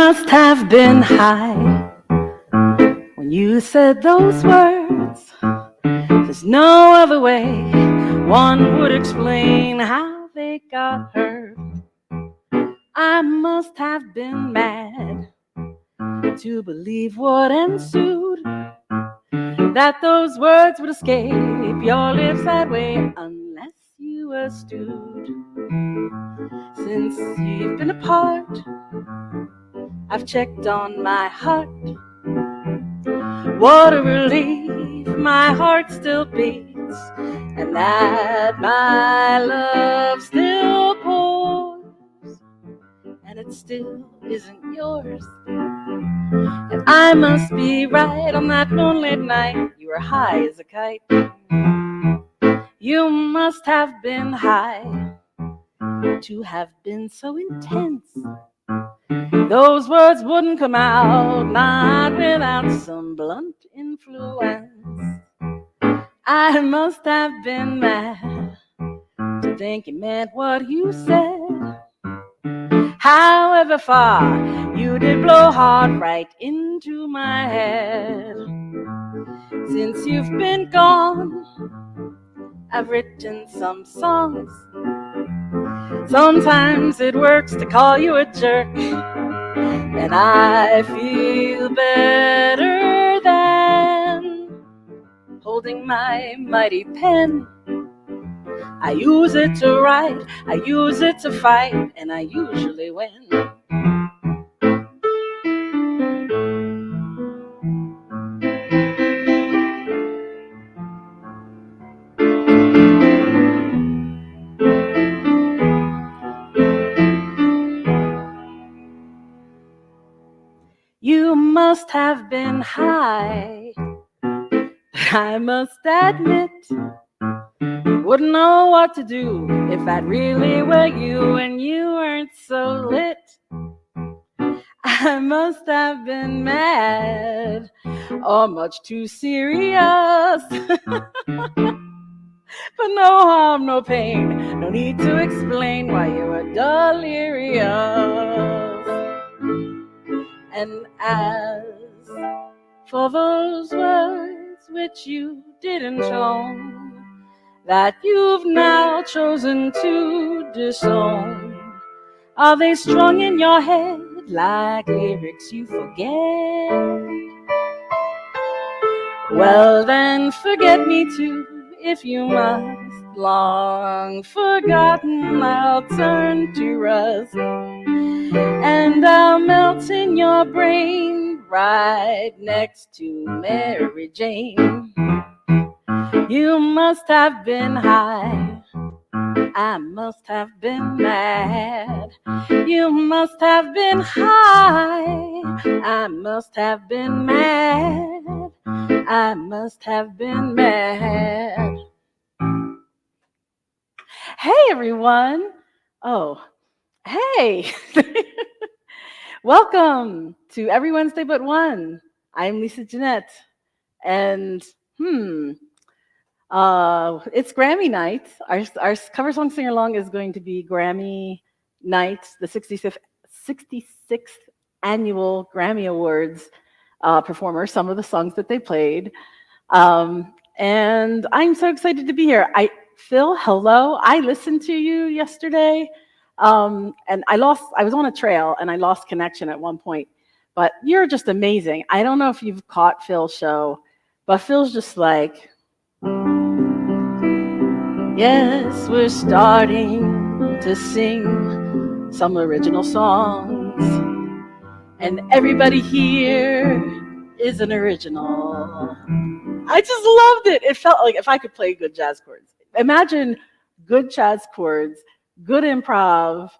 must have been high when you said those words. There's no other way one would explain how they got heard. I must have been mad to believe what ensued, that those words would escape your lips that way unless you were stewed. Since you've been apart, I've checked on my heart. What a relief, my heart still beats, and that my love still pours, and it still isn't yours. And I must be right on that moonlit night. You were high as a kite. You must have been high to have been so intense. Those words wouldn't come out, not without some blunt influence. I must have been mad to think you meant what you said. However far, you did blow hard right into my head. Since you've been gone, I've written some songs. Sometimes it works to call you a jerk, and I feel better than holding my mighty pen. I use it to write, I use it to fight, and I usually win. You must have been high, but I must admit, wouldn't know what to do if that really were you and you weren't so lit. I must have been mad or much too serious. But no harm, no pain, no need to explain why you were delirious. And as for those words which you didn't own, that you've now chosen to disown, are they strung in your head like lyrics you forget? Well then, forget me too, if you must. Long forgotten, I'll turn to rust, and I'll melt in your brain right next to Mary Jane. You must have been high, I must have been mad. You must have been high, I must have been mad. I must have been mad. Hey everyone. Oh, hey. Welcome to Every Wednesday But One. I'm Lisa Jeanette, and it's Grammy night. Our cover song sing along is going to be Grammy night, the 66th annual Grammy Awards performer, some of the songs that they played. And I'm so excited to be here. Phil, hello. I listened to you yesterday, and I was on a trail and I lost connection at one point, but you're just amazing. I don't know if you've caught Phil's show, but Phil's just like, yes, we're starting to sing some original songs, and everybody here is an original. I just loved it. It felt like if I could play good jazz chords. Imagine good jazz chords, good improv,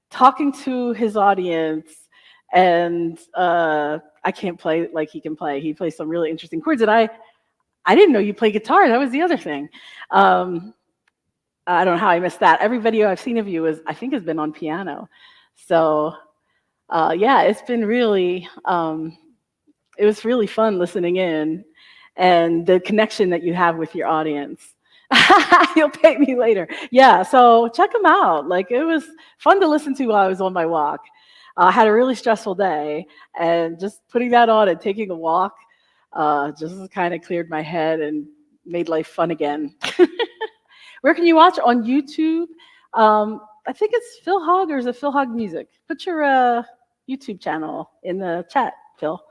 talking to his audience, and I can't play like he can play. He plays some really interesting chords, and I didn't know you play guitar. That was the other thing. I don't know how I missed that. Every video I've seen of you has been on piano. So yeah, it's been really, it was really fun listening in, and the connection that you have with your audience. You'll pay me later. Yeah, so check them out. Like, it was fun to listen to while I was on my walk. I had a really stressful day, and just putting that on and taking a walk just kind of cleared my head and made life fun again. Where can you watch? On YouTube? I think it's Phil Hogg, or is it Phil Hogg Music? Put your YouTube channel in the chat, Phil.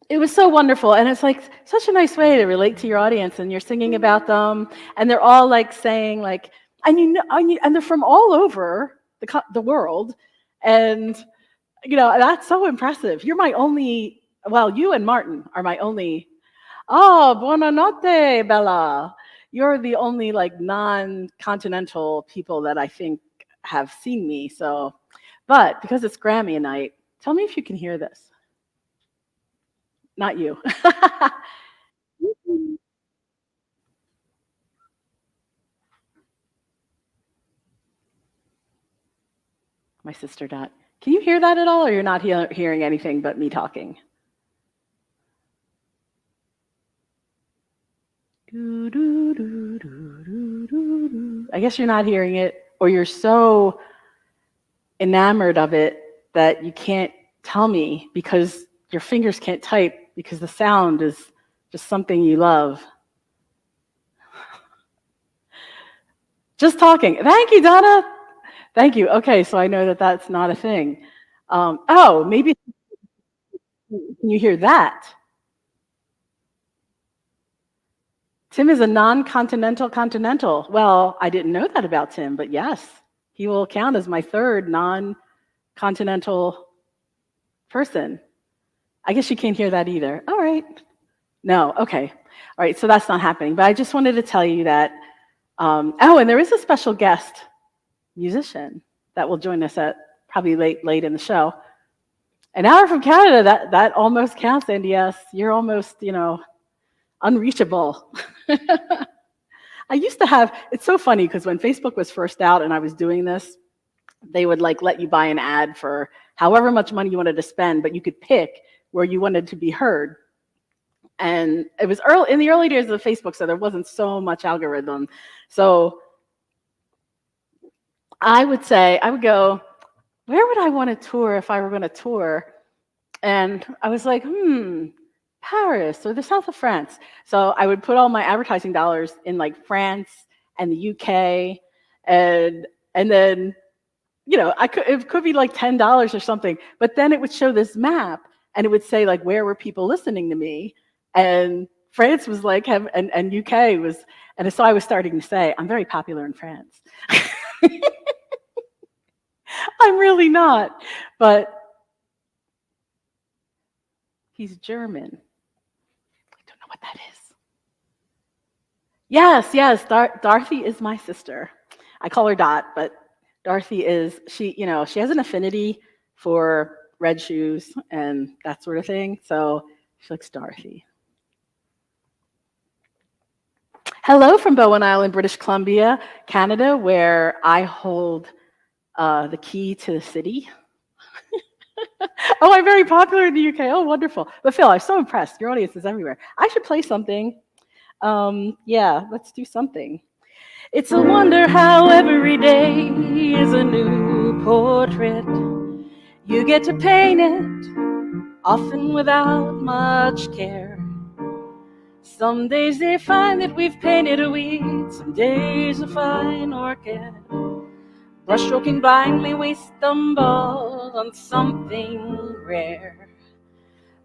It was so wonderful, and it's like such a nice way to relate to your audience, and you're singing about them, and they're all like saying like, and they're from all over the world, and that's so impressive. You're my only, well, you and Martin are my only. Oh, buonanotte, Bella. You're the only like non-continental people that I think have seen me. So, but because it's Grammy night, tell me if you can hear this. Not you. My sister Dot. Can you hear that at all, or you're not hearing anything but me talking? I guess you're not hearing it, or you're so enamored of it that you can't tell me because your fingers can't type because the sound is just something you love. Just talking. Thank you, Donna. Thank you. Okay, so I know that that's not a thing. Maybe can you hear that? Tim is a non-continental continental. Well, I didn't know that about Tim, but yes, he will count as my third non-continental person. I guess you can't hear that either. All right. No, okay. All right, so that's not happening. But I just wanted to tell you that, and there is a special guest musician that will join us at probably late in the show. An hour from Canada, that almost counts, and yes, you're almost, unreachable. I used to have, it's so funny because when Facebook was first out and I was doing this, they would like let you buy an ad for however much money you wanted to spend, but you could pick where you wanted to be heard. And it was in the early days of Facebook, so there wasn't so much algorithm. So I would go, where would I want to tour if I were going to tour? And I was like, Paris or the south of France. So I would put all my advertising dollars in like France and the UK, and then it could be like $10 or something. But then it would show this map, and it would say like where were people listening to me, and France was like and UK was, and so I was starting to say I'm very popular in France. I'm really not, but he's German. I don't know what that is. Yes, Dorothy is my sister. I call her Dot, but Dorothy is, she has an affinity for red shoes and that sort of thing, so she likes Dorothy. Hello from Bowen Island, British Columbia, Canada, where I hold the key to the city. Oh, I'm very popular in the UK. Oh, wonderful. But Phil, I'm so impressed. Your audience is everywhere. I should play something. Yeah, let's do something. It's a wonder how every day is a new portrait. You get to paint it, often without much care. Some days they find that we've painted a weed, some days a fine orchid. Brushstroking blindly, we stumble on something rare.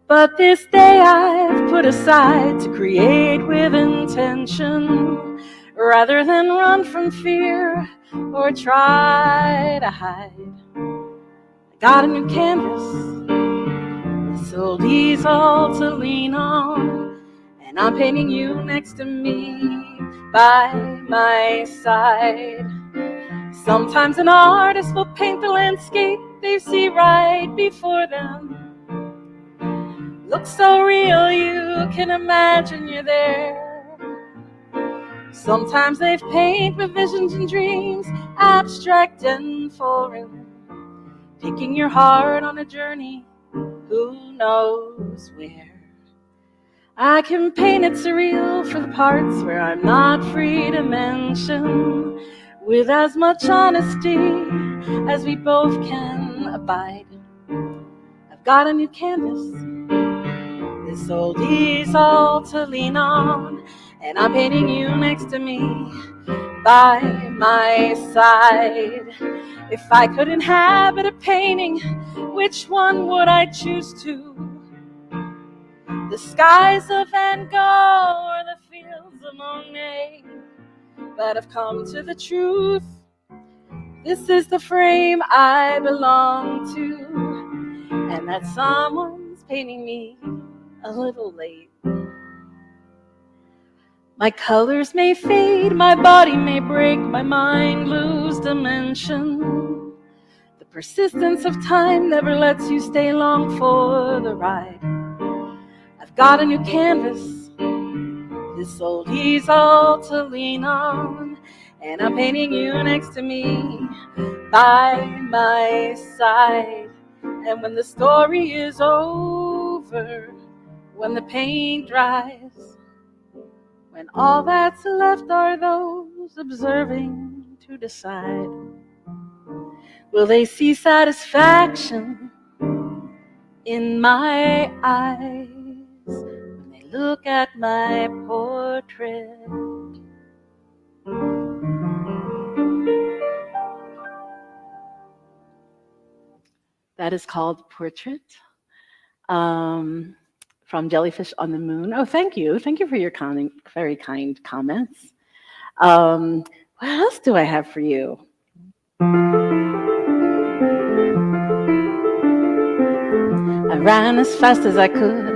But this day I've put aside to create with intention, rather than run from fear or try to hide. I got a new canvas, so easel to lean on, and I'm painting you next to me by my side. Sometimes an artist will paint the landscape they see right before them. Looks so real you can imagine you're there. Sometimes they paint with visions and dreams, abstract and foreign, taking your heart on a journey, who knows where. I can paint it surreal for the parts where I'm not free to mention, with as much honesty as we both can abide. I've got a new canvas, this old easel to lean on, and I'm painting you next to me, by my side. If I could inhabit a painting, which one would I choose to? The skies of Van Gogh or the fields of Monet? But I've come to the truth, this is the frame I belong to, and that someone's painting me a little late. My colors may fade, my body may break, my mind lose dimension. The persistence of time never lets you stay long for the ride. I've got a new canvas, this old easel to lean on, and I'm painting you next to me, by my side. And when the story is over, when the paint dries, when all that's left are those observing to decide, will they see satisfaction in my eyes when they look at my portrait? That is called Portrait, from Jellyfish on the Moon. Oh, thank you. Thank you for your very kind comments. What else do I have for you? I ran as fast as I could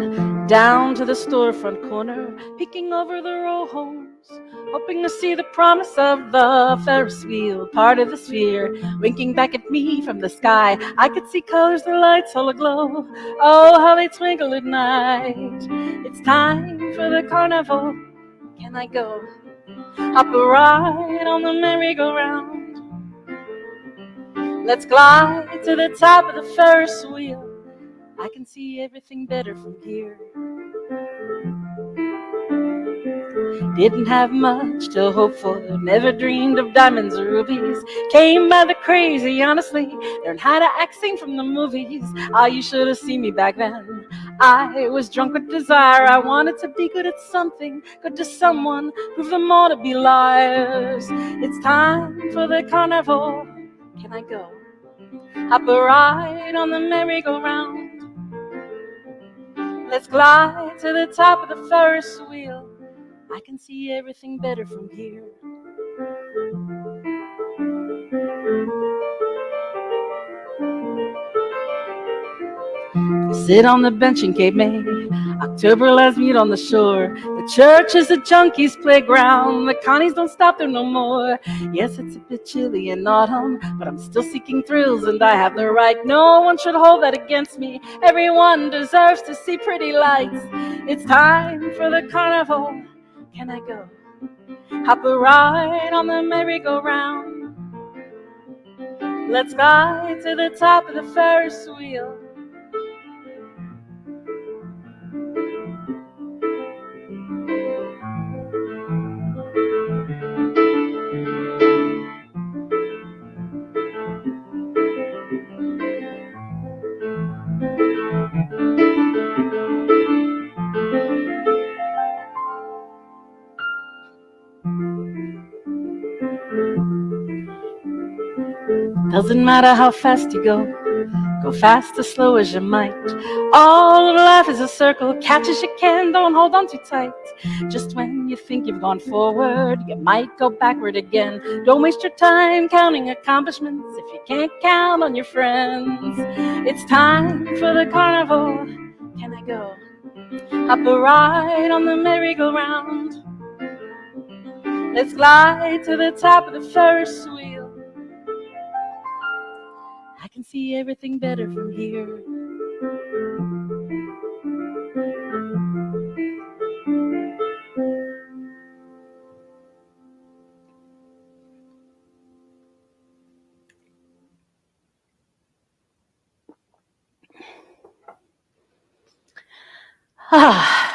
down to the storefront corner, peeking over the row homes, hoping to see the promise of the Ferris wheel, part of the sphere, winking back at me from the sky. I could see colors, the lights all aglow. Oh, how they twinkle at night. It's time for the carnival. Can I go? Hop a ride on the merry-go-round. Let's glide to the top of the Ferris wheel. I can see everything better from here. Didn't have much to hope for, never dreamed of diamonds or rubies. Came by the crazy, honestly, learned how to act, sing from the movies. Ah, you should have seen me back then. I was drunk with desire, I wanted to be good at something, good to someone, prove them all to be liars. It's time for the carnival, can I go? Hop a ride on the merry-go-round. Let's glide to the top of the Ferris wheel. I can see everything better from here. Sit on the bench in Cape May. October let's meet on the shore. The church is a junkie's playground. The Connies don't stop there no more. Yes, it's a bit chilly in autumn, but I'm still seeking thrills and I have the right. No one should hold that against me. Everyone deserves to see pretty lights. It's time for the carnival. Can I go? Hop a ride on the merry-go-round. Let's glide to the top of the Ferris wheel. Doesn't matter how fast you go fast or slow as you might. All of life is a circle, catch as you can, don't hold on too tight. Just when you think you've gone forward, you might go backward again. Don't waste your time counting accomplishments if you can't count on your friends. It's time for the carnival, can I go? Hop a ride on the merry-go-round. Let's glide to the top of the Ferris wheel. I can see everything better from here.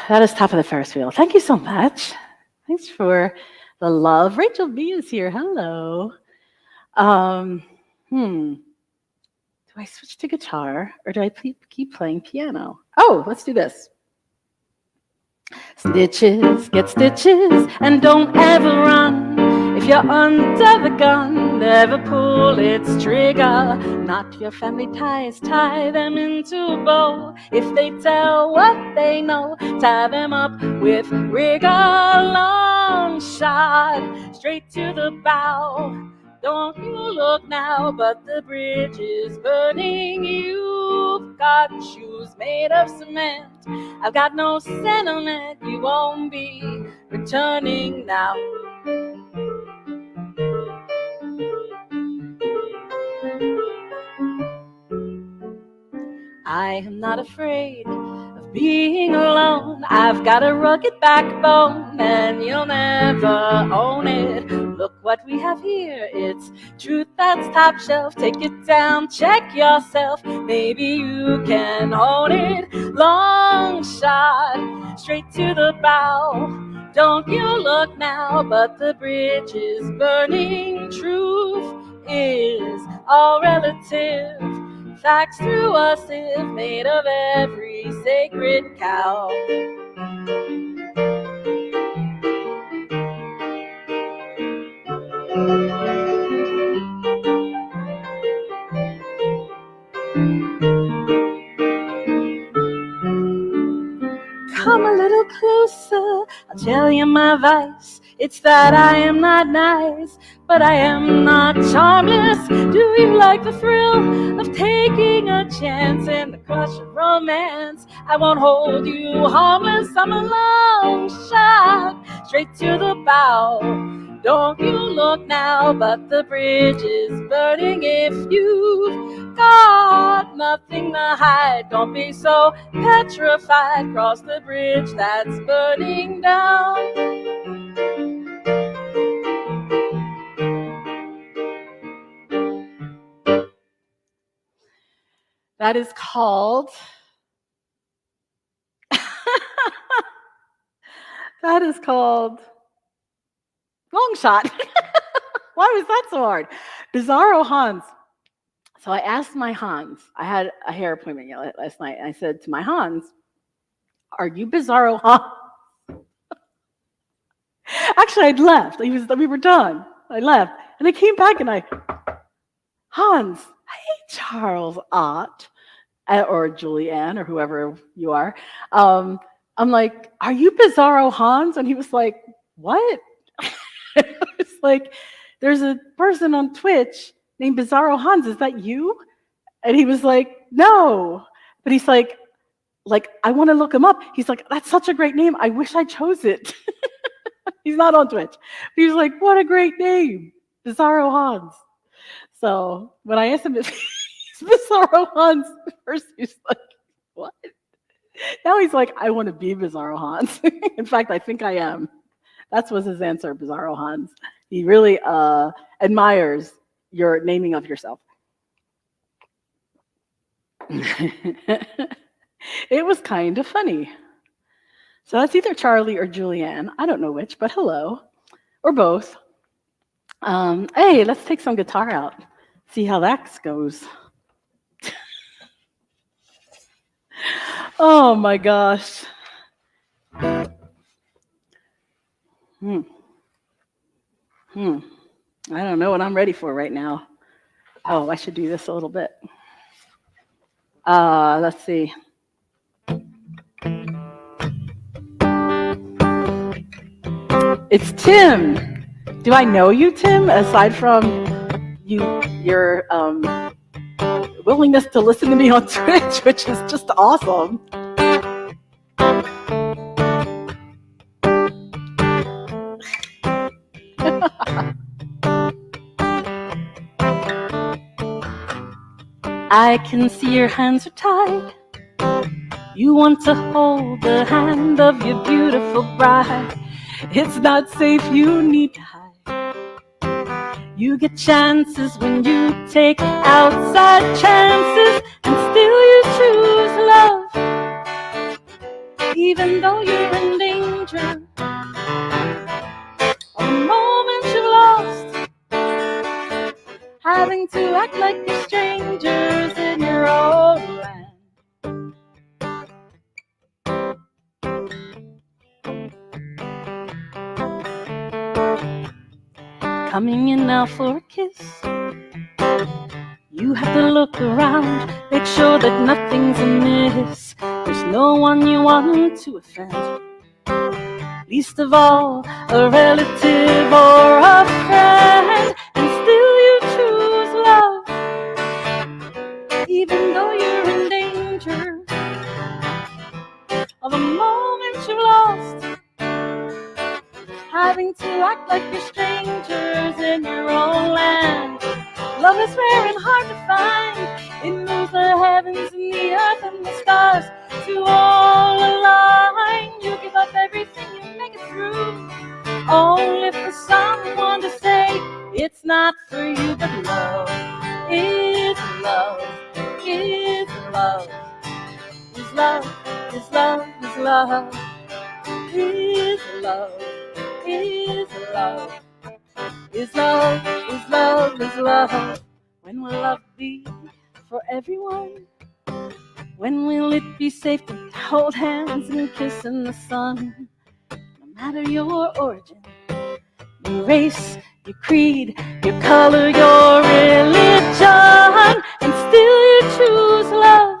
That is top of the Ferris wheel. Thank you so much. Thanks for the love. Rachel B is here. Hello. Do I switch to guitar or do I keep playing piano? Oh, let's do this. Stitches, get stitches, and don't ever run. If you're under the gun, never pull its trigger. Knot your family ties, tie them into a bow. If they tell what they know, tie them up with rigor. Long shot, straight to the bow. Don't you look now, but the bridge is burning. You've got shoes made of cement. I've got no sentiment, you won't be returning now. I am not afraid of being alone. I've got a rugged backbone and you'll never own it. Look what we have here, it's truth that's top shelf. Take it down, check yourself, maybe you can own it. Long shot, straight to the bow. Don't you look now, but the bridge is burning. Truth is all relative. Facts through a sieve made of every sacred cow. Come a little closer, I'll tell you my vice. It's that I am not nice, but I am not charmless. Do you like the thrill of taking a chance in the crush of romance? I won't hold you harmless, I'm a long shot, straight to the bow. Don't you look now, but the bridge is burning. If you've got nothing to hide, don't be so petrified. Cross the bridge that's burning down. That is called Long Shot. Why was that so hard? Bizarro Hans. So I asked my Hans. I had a hair appointment last night. And I said to my Hans, "Are you Bizarro Hans?" Actually, I'd left. We were done. I left, and I came back, and Hans, hey Charles Ott, or Julianne, or whoever you are. I'm like, "Are you Bizarro Hans?" And he was like, "What?" It's like, "There's a person on Twitch named Bizarro Hans. Is that you?" And he was like, "No." But he's like, I want to look him up. He's like, "That's such a great name. I wish I chose it." He's not on Twitch. He was like, "What a great name, Bizarro Hans." So when I asked him if he's Bizarro Hans, first he was like, "What?" Now he's like, "I want to be Bizarro Hans." In fact, I think I am. That was his answer, Bizarro Hans. He really admires your naming of yourself. It was kind of funny. So that's either Charlie or Julianne. I don't know which, but hello. Or both. Hey, let's take some guitar out. See how that goes. Oh my gosh. I don't know what I'm ready for right now. Oh, I should do this a little bit. Let's see. It's Tim. Do I know you, Tim? Aside from your willingness to listen to me on Twitch, which is just awesome. I can see your hands are tied. You want to hold the hand of your beautiful bride. It's not safe, you need to hide. You get chances when you take outside chances, and still you choose love, even though you're in danger of the moment you've lost. having to act like you're strangers in your own land. Coming in now for a kiss, you have to look around, make sure that nothing's amiss. There's no one you want to offend, least of all a relative or a friend. And still you choose love, even though you're in danger of a moment you lost, having to act like you're strangers in your own land. Love is rare and hard to find. It moves the heavens and the earth and the stars to all align. You give up everything, you make it through, only for someone to say it's not for you. But love is love, is love, is love, is love, is love, is love, is love, is love, is love, is love. When will love be for everyone? When will it be safe to hold hands and kiss in the sun? No matter your origin, your race, your creed, your color, your religion, and still you choose love,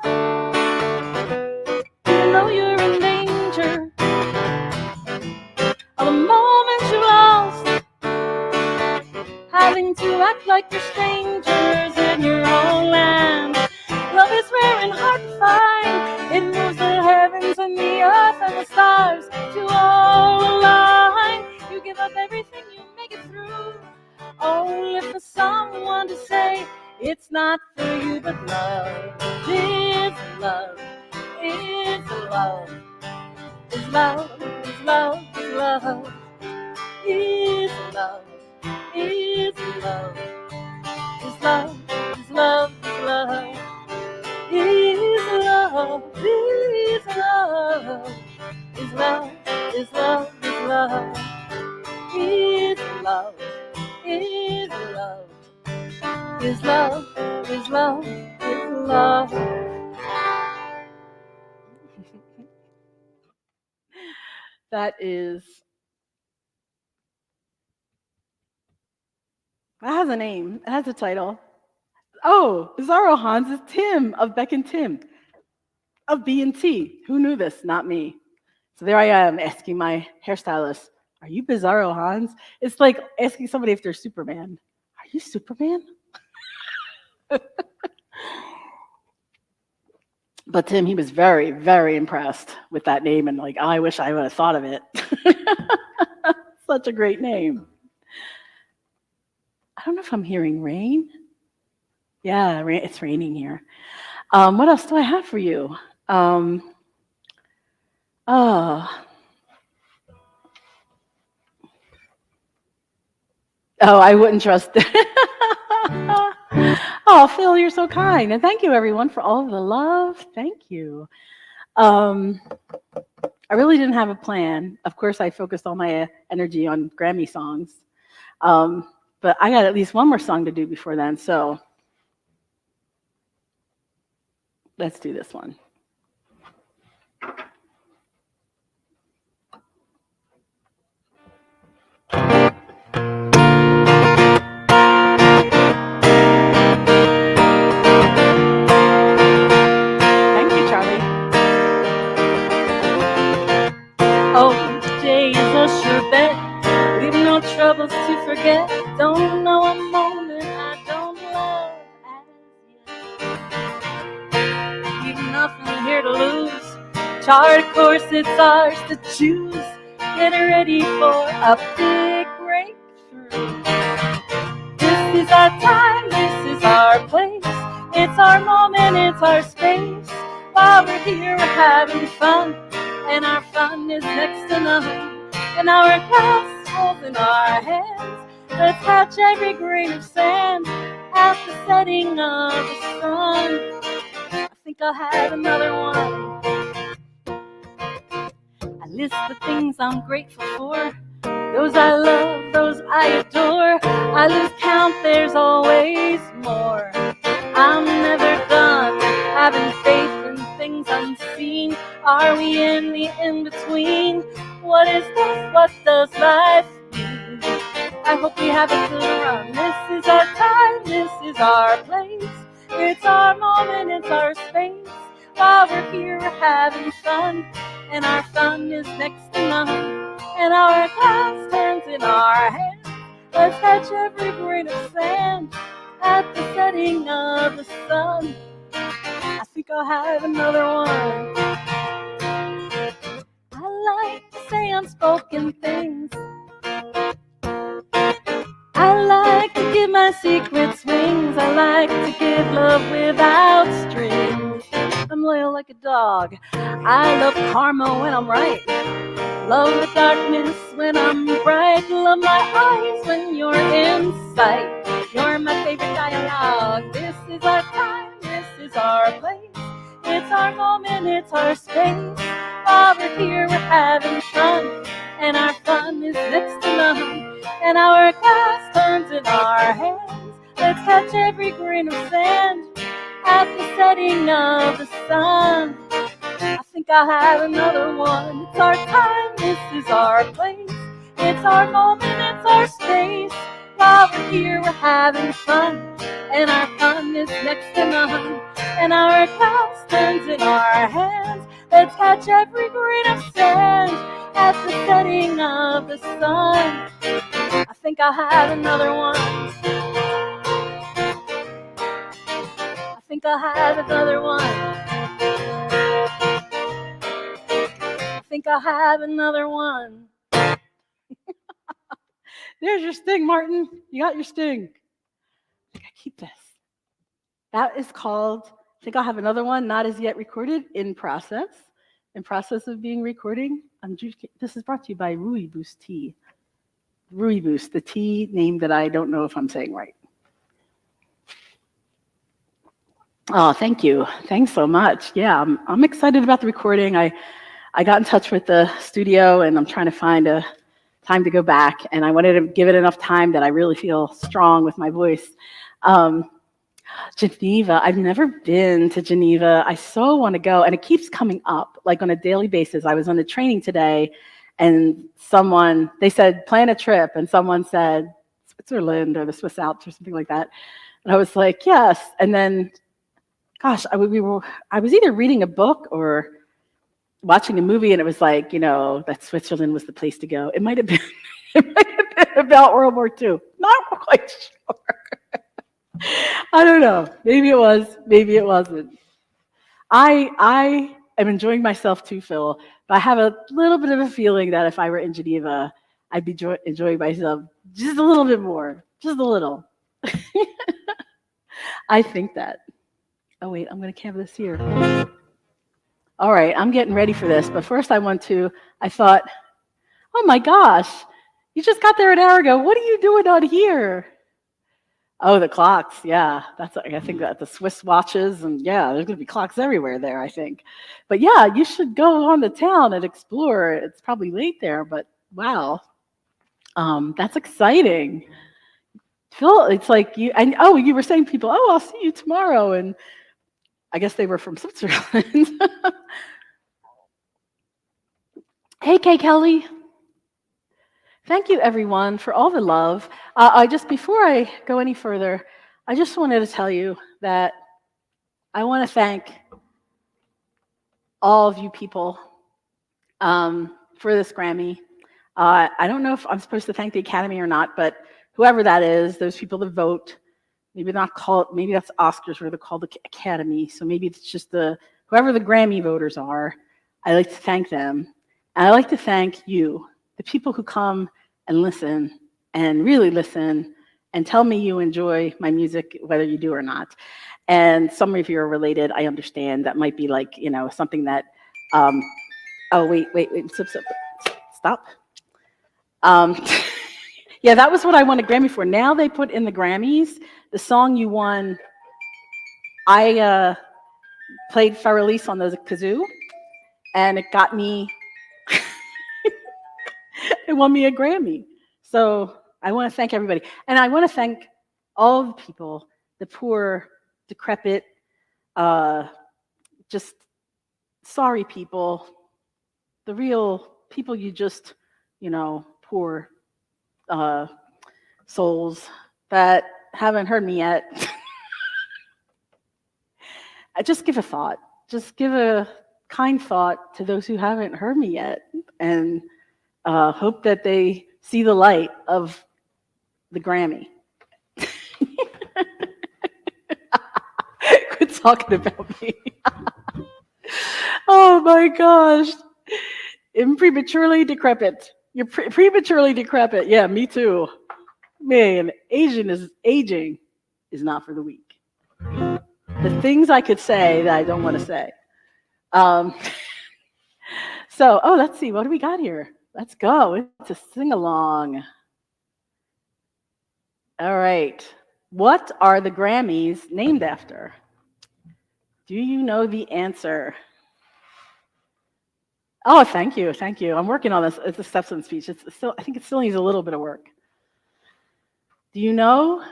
even though you're in danger of a moment you lost, having to act like you're strangers in your own land. Love is rare and hard to find. It moves the heavens and the earth and the stars to all align. You give up everything, you make it through, only for someone to say it's not for you. But love is love, is love, is love, is love, is love, is love, is love, is love, is love, is love, is love, is love, is love, is love, is love, is love, is love, is love, is love, is love. That has a name. It has a title. Oh, Bizarro Hans is Tim of Beck and Tim of B&T. Who knew this? Not me. So there I am asking my hairstylist, are you Bizarro Hans? It's like asking somebody if they're Superman. Are you Superman? But Tim, he was very, very impressed with that name and like, oh, I wish I would have thought of it. Such a great name. I don't know if I'm hearing rain. Yeah, it's raining here. What else do I have for you? Oh, I wouldn't trust it. Oh, Phil, you're so kind. And thank you, everyone, for all of the love. Thank you. I really didn't have a plan. Of course, I focused all my energy on Grammy songs. But I got at least one more song to do before then. So let's do this one. Thank you, Charlie. Oh, today is a sure bet. We've no troubles to forget. Don't know a moment I don't love as yet. We've nothing here to lose. Charted course, it's ours to choose. Get ready for a big breakthrough. This is our time, this is our place. It's our moment, it's our space. While we're here, we're having fun, and our fun is next to none. And our glass holds in our hands. Let's catch every grain of sand at the setting of the sun. I think I'll have another one. I list the things I'm grateful for. Those I love, those I adore. I lose count, there's always always more. I'm never done having faith in things unseen. Are we in the in-between? What is this? What does life mean? I hope we have a good run. This is our time, this is our place. It's our moment, it's our space. While we're here, we're having fun, and our fun is next to none. And our glass turns in our hands. Let's catch every grain of sand at the setting of the sun. I think I'll have another one. I like to say unspoken things. I like to give my secrets wings. I like to give love without strings. I'm loyal like a dog. I love karma when I'm right. Love the darkness when I'm bright. Love my eyes when you're in sight. You're my favorite dialogue. This is our time, this is our place. It's our moment, it's our space. While we're here, we're having fun, and our fun is next to none. And our glass turns in our hands. Let's catch every grain of sand at the setting of the sun. I think I'll have another one. It's our time, this is our place. It's our moment, it's our space. While we're here, we're having fun, and our fun is next to none. And our glass turns in our hands. Let's catch every grain of sand at the setting of the sun. I think I'll have another one. I think I'll have another one. I think I'll have another one. There's your sting, Martin. You got your sting. I gotta keep this. That is called, I think I'll have another one, not as yet recorded, in process. In process of being recording. This is brought to you by Rooibos Tea. Rooibos, the tea name that I don't know if I'm saying right. Oh, thank you. Thanks so much. Yeah, I'm excited about the recording. I got in touch with the studio, and I'm trying to find a time to go back, and I wanted to give it enough time that I really feel strong with my voice. Geneva, I've never been to Geneva. I so want to go, and it keeps coming up, like on a daily basis. I was on the training today, and they said, plan a trip, and someone said, Switzerland or the Swiss Alps or something like that. And I was like, yes. And then, gosh, I was either reading a book or watching a movie, and it was like, that Switzerland was the place to go. It might have been, about World War II. Not quite sure. I don't know. Maybe it was. Maybe it wasn't. I am enjoying myself too, Phil. But I have a little bit of a feeling that if I were in Geneva, I'd be enjoying myself just a little bit more. Just a little. I think that. Oh, wait. I'm going to canvas here. All right. I'm getting ready for this. But first I thought, oh, my gosh. You just got there an hour ago. What are you doing on here? Oh, the clocks, yeah. I think that the Swiss watches, and yeah, there's going to be clocks everywhere there, I think. But yeah, you should go on to town and explore. It's probably late there, but wow. That's exciting. Phil, it's like you were saying people, oh, I'll see you tomorrow. And I guess they were from Switzerland. Hey, Kay Kelly. Thank you, everyone, for all the love. Before I go any further, I just wanted to tell you that I want to thank all of you people for this Grammy. I don't know if I'm supposed to thank the Academy or not, but whoever that is, those people that vote, maybe that's Oscars where they're called the Academy. So maybe it's just whoever the Grammy voters are. I like to thank them. And I like to thank you, the people who come and listen and really listen and tell me you enjoy my music, whether you do or not. And some of you are related. I understand that might be like, something that, oh, wait, stop. Yeah, that was what I won a Grammy for. Now they put in the Grammys, the song you won, I played Farrelly's on the kazoo, and it got me, it won me a Grammy. So I want to thank everybody. And I want to thank all the people the poor, decrepit, just sorry people, the real people you just, poor souls that haven't heard me yet. I just give a thought. Just give a kind thought to those who haven't heard me yet, and hope that they see the light of the Grammy. Quit talking about me. Oh my gosh. I'm prematurely decrepit. You're prematurely decrepit. Yeah, me too. Man, aging is not for the weak. The things I could say that I don't want to say. So, let's see. What do we got here? Let's go. It's a sing-along. All right. What are the Grammys named after? Do you know the answer? Oh, thank you. I'm working on this. It's a Stepson speech. I think it still needs a little bit of work. Do you know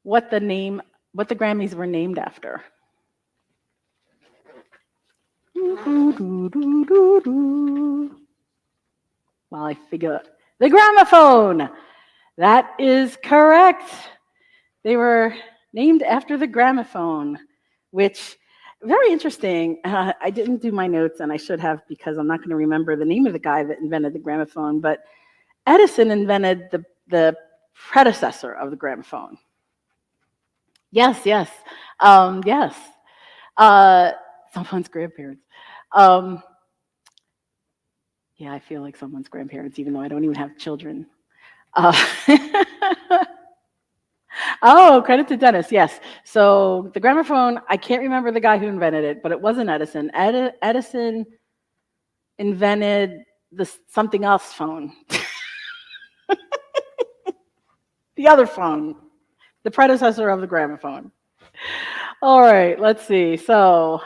what the Grammys were named after? While I figure out the gramophone. That is correct. They were named after the gramophone, which very interesting. I didn't do my notes, and I should have, because I'm not going to remember the name of the guy that invented the gramophone. But Edison invented the predecessor of the gramophone. Yes. Someone's grandparents. Yeah, I feel like someone's grandparents, even though I don't even have children. Oh, credit to Dennis, yes. So the gramophone, I can't remember the guy who invented it, but it wasn't Edison. Edison invented the something else phone. The other phone, the predecessor of the gramophone. All right, let's see. So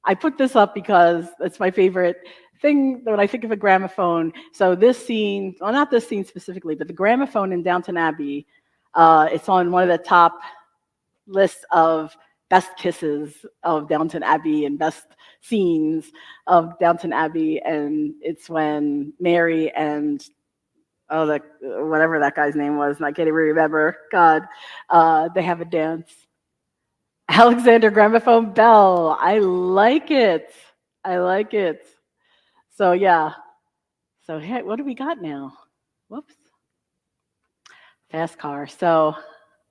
I put this up because it's my favorite thing when I think of a gramophone. So this scene, well, not this scene specifically, but the gramophone in Downton Abbey, it's on one of the top lists of best kisses of Downton Abbey and best scenes of Downton Abbey. And it's when Mary and, whatever that guy's name was, and I can't even remember, God, they have a dance. Alexander Gramophone Bell. I like it. So yeah. So hey, what do we got now? Whoops. Fast car. So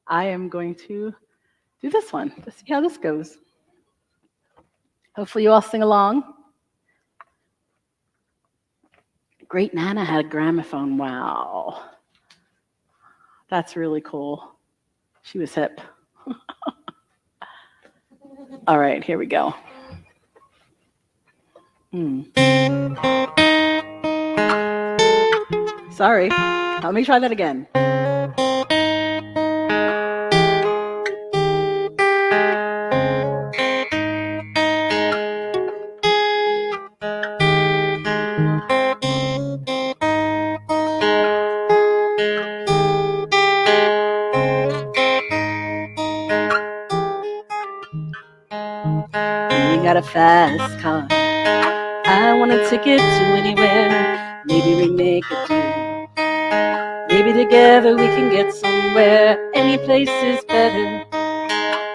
I am going to do this one to see how this goes. Hopefully you all sing along. Great Nana had a gramophone. Wow. That's really cool. She was hip. All right, here we go. Sorry. Let me try that again. We got a fast car. I want a ticket to anywhere. Maybe we make a deal. Maybe together we can get somewhere. Any place is better.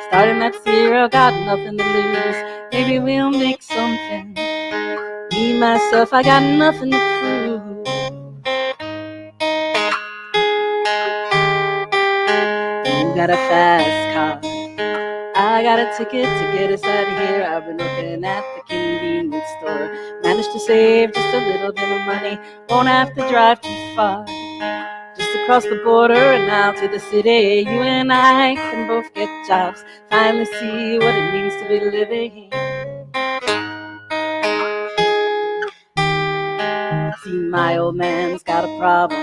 Starting at zero, got nothing to lose. Maybe we'll make something. Me, myself, I got nothing to prove. You got a fast car. I got a ticket to get us out of here. I've been looking at the convenience store. Managed to save just a little bit of money. Won't have to drive too far. Just across the border and out to the city. You and I can both get jobs. Finally see what it means to be living. See, my old man's got a problem.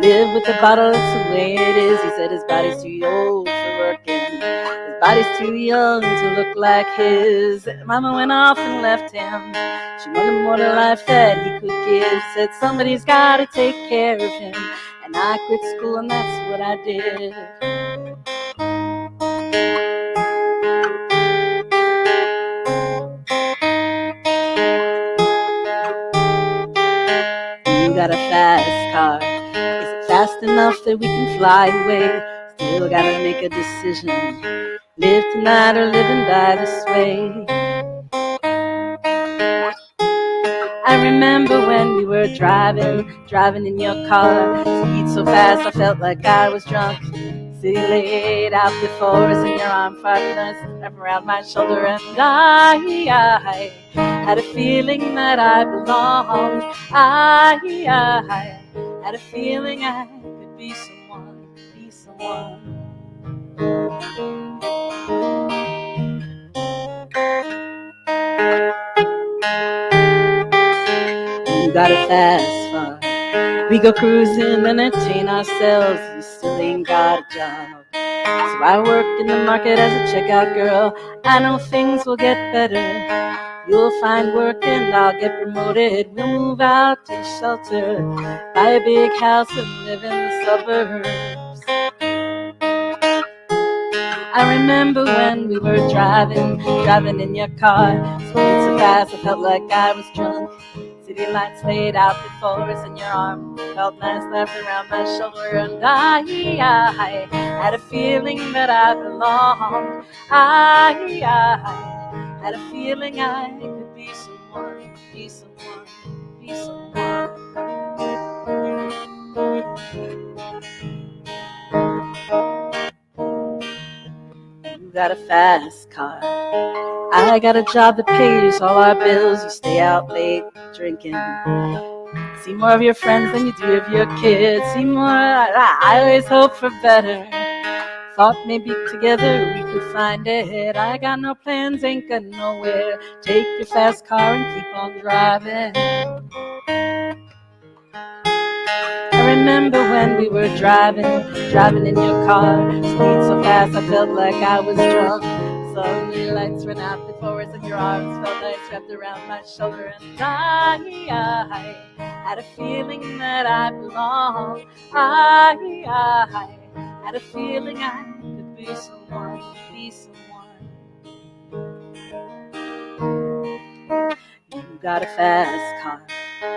Live with the bottle, that's the way it is. He said his body's too old for working. His body's too young to look like his. Mama went off and left him. She wanted more to life that he could give. Said somebody's got to take care of him. And I quit school and that's what I did. fast enough that we can fly away. Still gotta make a decision. Live tonight or live and die this way. I remember when we were driving in your car. Speed so fast I felt like I was drunk. City laid out before us in your arm, 5 minutes wrapped around my shoulder, and I had a feeling that I belonged. I had a feeling I could be someone, be someone. You got a fast far. We go cruising, entertain ourselves. You still ain't got a job. So I work in the market as a checkout girl. I know things will get better. You'll find work and I'll get promoted. We'll move out to shelter, buy a big house and live in the suburbs. I remember when we were driving in your car. Speed so fast I felt like I was drunk. City lights laid out before us in your arm. Felt nice wrapped around my shoulder, and I had a feeling that I belonged. I had a feeling I could be someone, be someone, be someone. You got a fast car. I got a job that pays all our bills. You stay out late drinking. See more of your friends than you do of your kids. See more, I always hope for better. Thought maybe together we could find it. I got no plans, ain't got nowhere. Take your fast car and keep on driving. I remember when we were driving in your car. Speed so fast I felt like I was drunk. Suddenly lights ran out before us in your arms. Felt nice wrapped around my shoulder, and I had a feeling that I belonged. I had a feeling I could be someone, be someone. You got a fast car.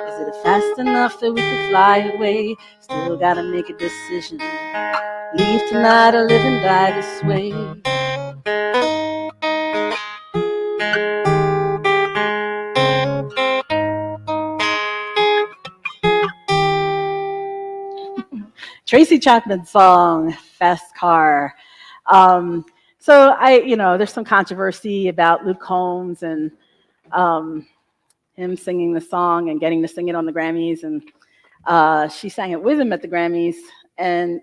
Is it fast enough that we can fly away? Still gotta make a decision. Leave tonight or live and die this way. Tracy Chapman's song, Fast Car. So there's some controversy about Luke Combs and him singing the song and getting to sing it on the Grammys. And she sang it with him at the Grammys. And,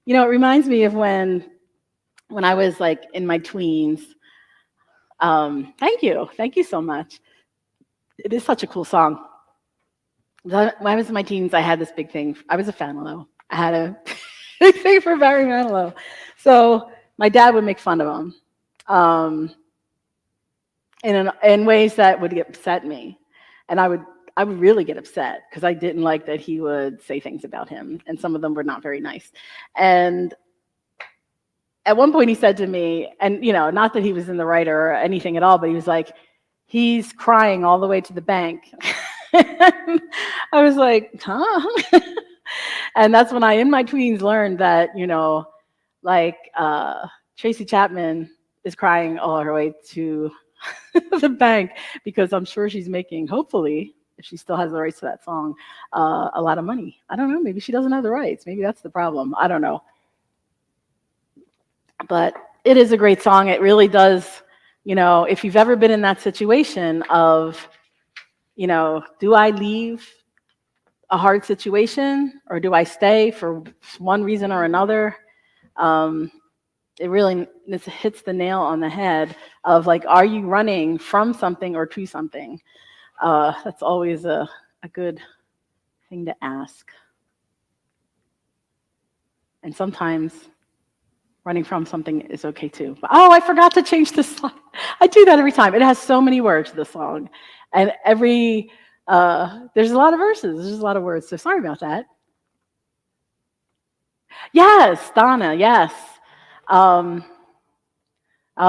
it reminds me of when I was like in my tweens. Thank you so much. It is such a cool song. When I was in my teens, I had this big thing. I was a fan, though. I had a big thing for Barry Manilow. So my dad would make fun of him in ways that would upset me. And I would really get upset because I didn't like that he would say things about him. And some of them were not very nice. And at one point he said to me, and not that he was in the right or anything at all, but he was like, he's crying all the way to the bank. I was like, huh? And that's when I, in my tweens, learned that, Tracy Chapman is crying all her way to the bank because I'm sure she's making, hopefully, if she still has the rights to that song, a lot of money. I don't know. Maybe she doesn't have the rights. Maybe that's the problem. I don't know. But it is a great song. It really does, if you've ever been in that situation of, do I leave a hard situation or do I stay for one reason or another? It really hits the nail on the head of like, are you running from something or to something? That's always a good thing to ask. And sometimes running from something is okay too. But, I forgot to change the slide. I do that every time. It has so many words, the song. And there's a lot of verses. There's a lot of words. So sorry about that. Yes, Donna, yes. Oh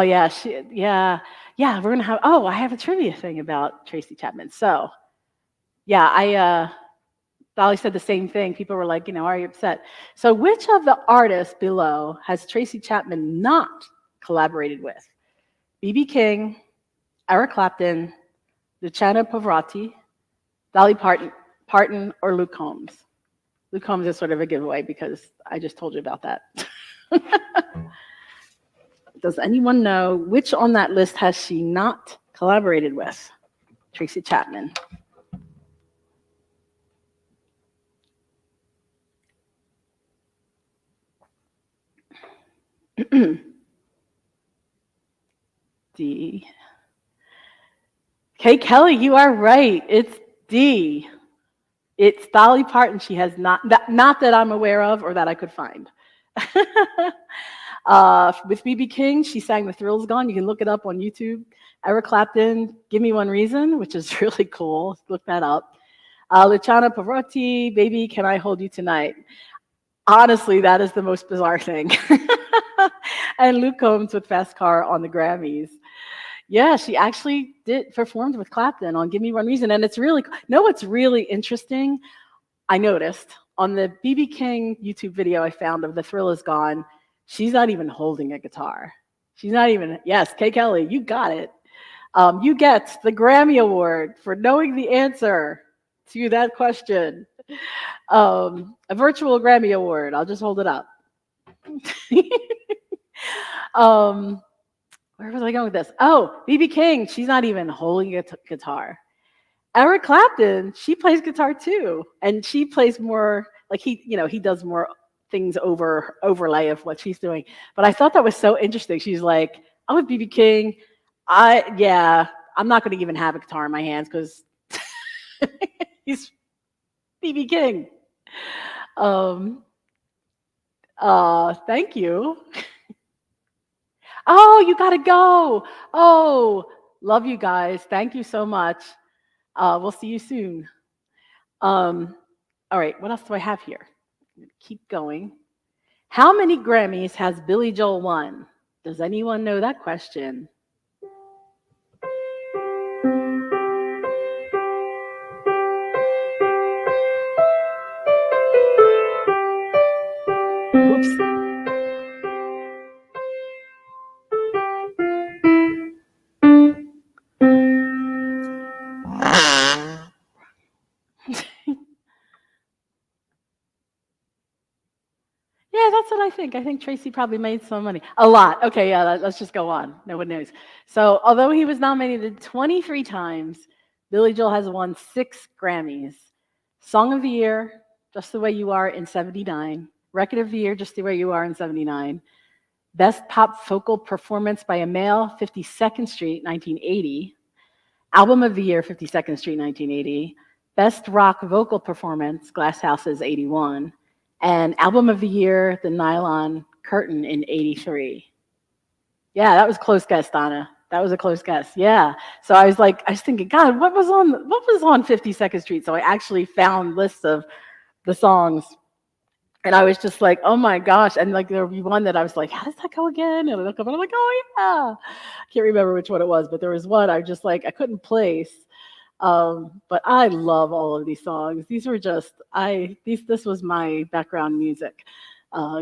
yeah, we're gonna have. I have a trivia thing about Tracy Chapman. So, yeah, Dolly said the same thing. People were like, are you upset? So which of the artists below has Tracy Chapman not collaborated with? B.B. King, Eric Clapton, Luciano Pavarotti, Dolly Parton, or Luke Combs? Luke Combs is sort of a giveaway because I just told you about that. Does anyone know which on that list has she not collaborated with? Tracy Chapman. D. Kay Kelly, you are right. It's D. It's Dolly Parton. She has not that I'm aware of or that I could find. With B.B. King, she sang The Thrill's Gone. You can look it up on YouTube. Eric Clapton, Give Me One Reason, which is really cool. Look that up. Luciano Pavarotti, Baby, Can I Hold You Tonight? Honestly, that is the most bizarre thing. And Luke Combs with Fast Car on the Grammys. Yeah, she actually performed with Clapton on Give Me One Reason. And it's really, what's really interesting? I noticed on the B.B. King YouTube video I found of The Thrill Is Gone, she's not even holding a guitar. She's not even, yes, Kay Kelly, you got it. You get the Grammy Award for knowing the answer to that question. A virtual Grammy Award. I'll just hold it up. Where was I going with this? Oh, B.B. King, she's not even holding a guitar. Eric Clapton, she plays guitar too. And she plays more, like he does more things overlay of what she's doing. But I thought that was so interesting. She's like, I'm with B.B. King. I'm not going to even have a guitar in my hands because he's B.B. King. Thank you. Oh, you got to go. Oh, love you guys. Thank you so much. We'll see you soon. All right, what else do I have here? Keep going. How many Grammys has Billy Joel won? Does anyone know that question? Whoops. Yeah, that's what I think. I think Tracy probably made some money. A lot. Okay, yeah, let's just go on. No one knows. So, although he was nominated 23 times, Billy Joel has won 6 Grammys. Song of the Year, Just the Way You Are in 79. Record of the Year, Just the Way You Are in 79. Best Pop Vocal Performance by a Male, 52nd Street, 1980. Album of the Year, 52nd Street, 1980. Best Rock Vocal Performance, Glass Houses, 81. And Album of the Year, The Nylon Curtain in 83. Yeah, that was a close guess, Donna. That was a close guess. Yeah. So I was thinking, God, what was on 52nd Street? So I actually found lists of the songs. And I was just like, oh my gosh. And like there would be one that I was like, how does that go again? And I look up and I'm like, oh yeah. I can't remember which one it was, but there was one I just like I couldn't place. But I love all of these songs. These were just this was my background music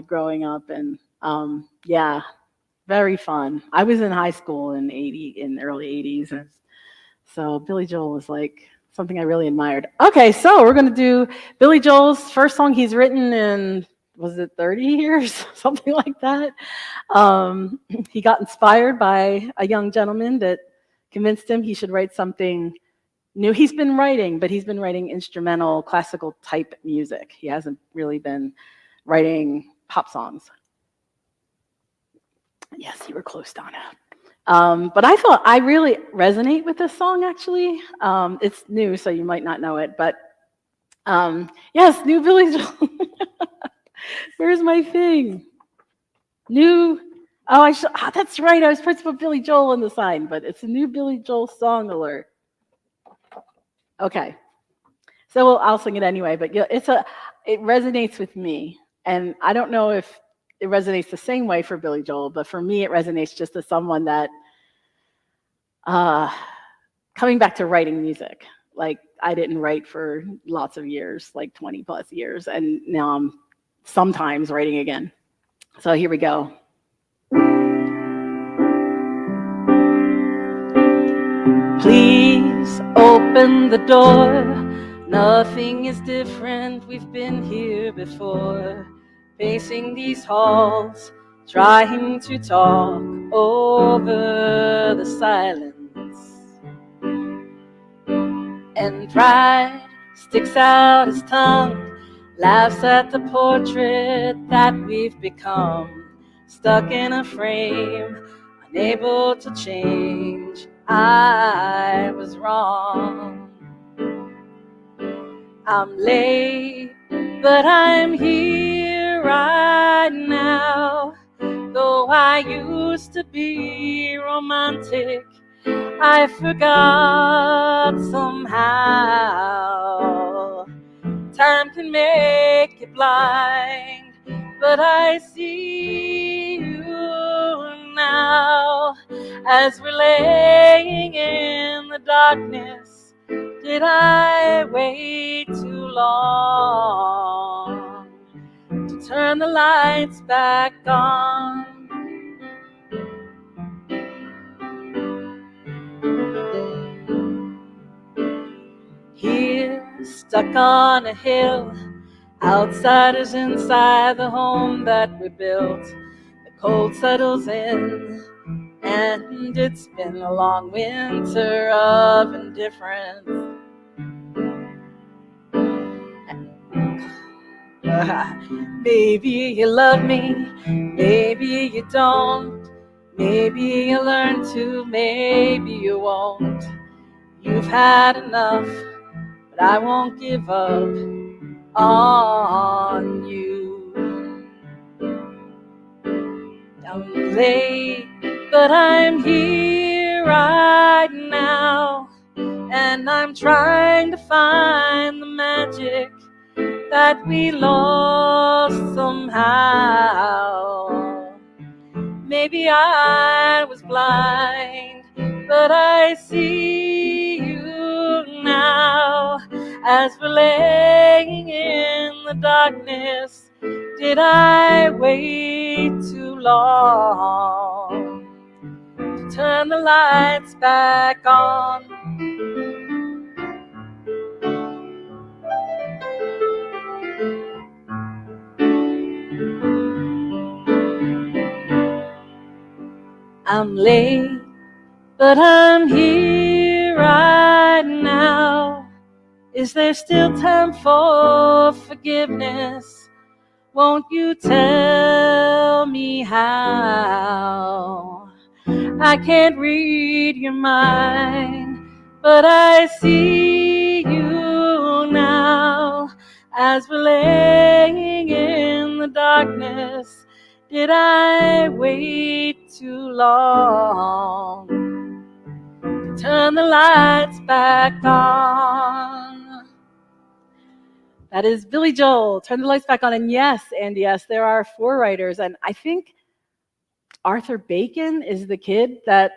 growing up, and yeah, very fun. I was in high school in the early 80s, and so Billy Joel was like something I really admired. Okay, so we're gonna do Billy Joel's first song he's written in, was it 30 years? Something like that. He got inspired by a young gentleman that convinced him he should write something new. He's been writing, but he's been writing instrumental, classical type music. He hasn't really been writing pop songs. Yes, you were close, Donna. But I thought I really resonate with this song, actually. It's new, so you might not know it, but yes, new Billy Joel. Where's my thing? New, that's right, I was supposed to put Billy Joel on the sign, but it's a new Billy Joel song alert. Okay, so I'll sing it anyway, but yeah, it resonates with me, and I don't know if it resonates the same way for Billy Joel, but for me, it resonates just as someone that, coming back to writing music, like I didn't write for lots of years, like 20 plus years, and now I'm sometimes writing again. So here we go. Please open the door. Nothing is different. We've been here before. Pacing these halls, trying to talk over the silence. And pride sticks out his tongue, laughs at the portrait that we've become. Stuck in a frame, unable to change. I was wrong. I'm late, but I'm here right now. Though I used to be romantic, I forgot somehow. Time can make you blind, but I see you now. As we're laying in the darkness, did I wait too long to turn the lights back on? Here, stuck on a hill, outsiders inside the home that we built. The cold settles in, and it's been a long winter of indifference. Maybe you love me, maybe you don't. Maybe you learn to, maybe you won't. You've had enough, but I won't give up on you. I'm late, but I'm here right now, and I'm trying to find the magic that we lost somehow. Maybe I was blind, but I see you now. As we're laying in the darkness, did I wait too long to turn the lights back on? I'm late, but I'm here right now. Is there still time for forgiveness? Won't you tell me how? I can't read your mind, but I see you now. As we're laying in the darkness, did I wait too long to turn the lights back on? That is Billy Joel, Turn the Lights Back On. And yes, there are 4 writers. And I think Arthur Bacon is the kid that,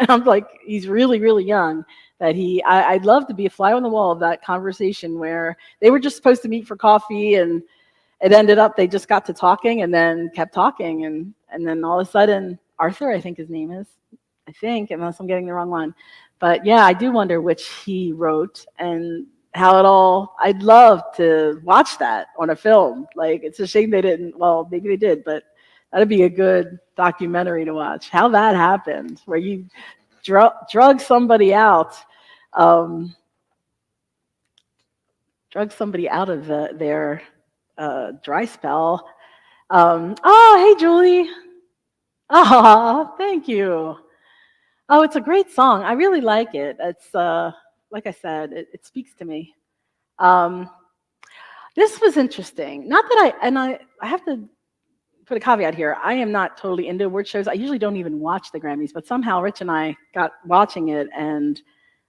I'm like, he's really, really young. I'd love to be a fly on the wall of that conversation where they were just supposed to meet for coffee, and it ended up they just got to talking and then kept talking. And then all of a sudden, Arthur, I think his name is, unless I'm getting the wrong one. But yeah, I do wonder which he wrote and how it all, I'd love to watch that on a film. Like, it's a shame they didn't, well, maybe they did, but that'd be a good documentary to watch. How that happened, where you drug somebody out of their dry spell. Oh, hey, Julie. Oh, thank you. Oh, it's a great song. I really like it. It's like I said, it speaks to me. This was interesting. Not that I have to put a caveat here. I am not totally into award shows. I usually don't even watch the Grammys, but somehow Rich and I got watching it, and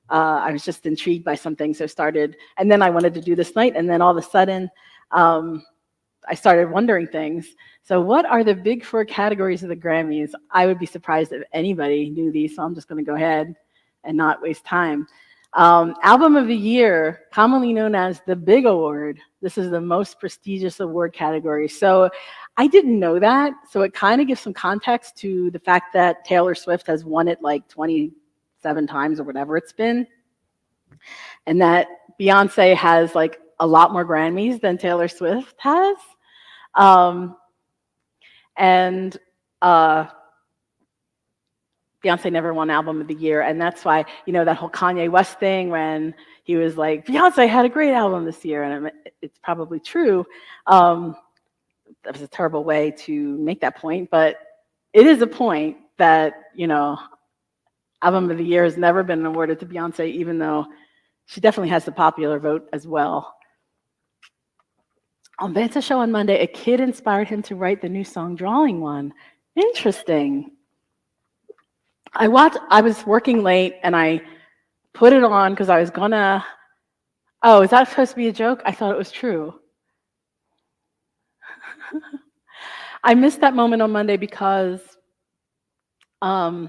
I was just intrigued by something, so started. And then I wanted to do this night, and then all of a sudden, I started wondering things. So what are the big 4 categories of the Grammys? I would be surprised if anybody knew these, so I'm just going to go ahead and not waste time. Album of the Year, commonly known as the Big Award. This is the most prestigious award category. So I didn't know that. So it kind of gives some context to the fact that Taylor Swift has won it like 27 times or whatever it's been. And that Beyonce has like a lot more Grammys than Taylor Swift has. Um, and Beyonce never won Album of the Year, and that's why, that whole Kanye West thing when he was like, Beyonce had a great album this year, and it's probably true. That was a terrible way to make that point, but it is a point that, Album of the Year has never been awarded to Beyonce, even though she definitely has the popular vote as well. On Vance's show on Monday, a kid inspired him to write the new song Drawing One. Interesting. I was working late and I put it on because I was gonna, oh, is that supposed to be a joke? I thought it was true. I missed that moment on Monday because I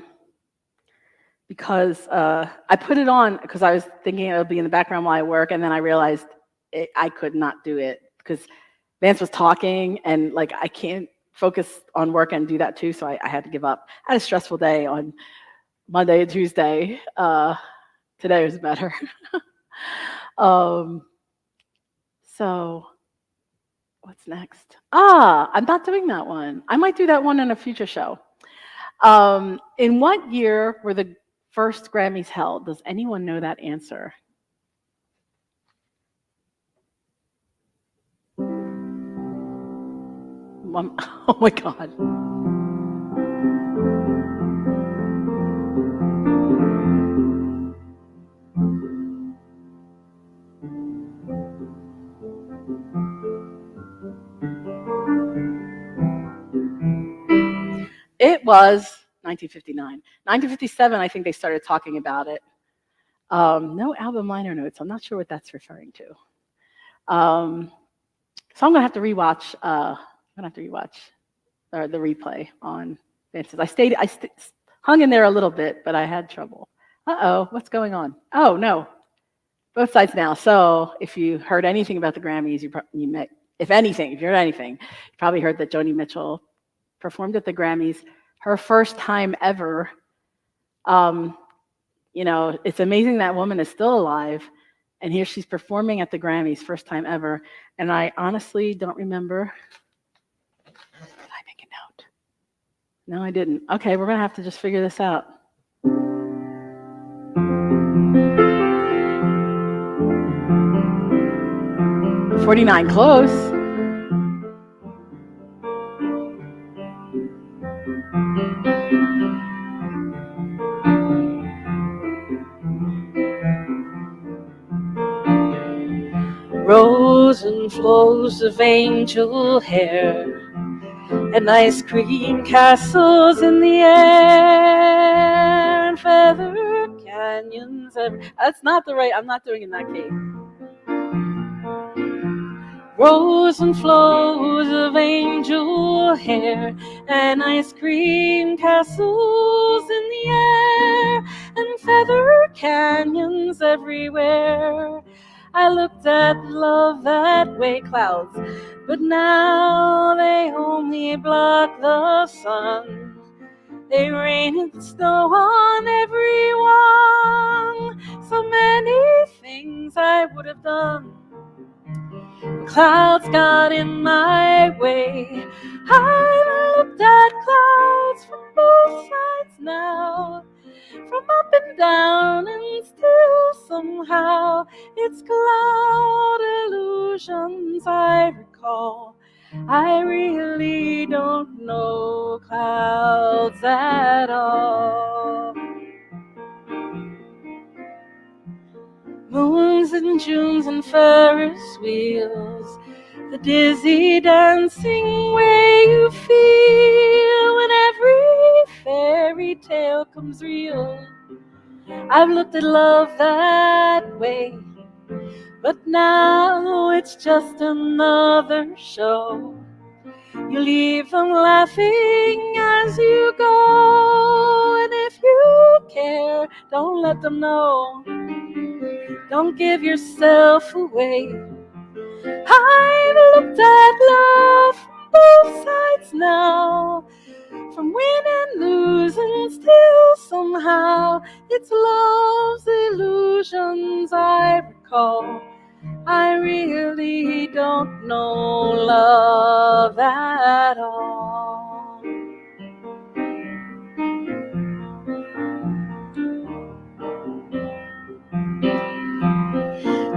put it on because I was thinking it would be in the background while I work, and then I realized I could not do it because Vance was talking and like I can't focus on work and do that too, so I had to give up. I had a stressful day on Monday and Tuesday. Today was better. So what's next? I'm not doing that one. I might do that one in a future show. In what year were the first Grammys held? Does anyone know that answer? Oh my God. It was 1959. 1957, I think they started talking about it. No album liner notes. I'm not sure what that's referring to. So I'm gonna have to rewatch. The replay on Vance's. I hung in there a little bit, but I had trouble. What's going on? Oh no, both sides now. So if you heard anything about the Grammys, you heard anything, you probably heard that Joni Mitchell performed at the Grammys, her first time ever. It's amazing that woman is still alive, and here she's performing at the Grammys, first time ever. And I honestly don't remember. Did I make a note? No, I didn't. Okay, we're gonna have to just figure this out. '49, close. Rows and flows of angel hair and ice cream castles in the air and feather canyons. That's not the right. I'm not doing it in that key. Rows and flows of angel hair and ice cream castles in the air and feather canyons everywhere. I looked at love that way, clouds, but now they only block the sun. They rain and snow on everyone. So many things I would have done. The clouds got in my way. I've looked at clouds from both sides now, from up and down, and still somehow it's cloud illusions I recall. I really don't know clouds at all. Moons and Junes and Ferris wheels, the dizzy dancing way you feel when every fairy tale comes real. I've looked at love that way, but now it's just another show. You leave them laughing as you go, and if you care, don't let them know. Don't give yourself away. I've looked at love from both sides now, from win and lose, and still somehow it's love's illusions I recall. I really don't know love at all.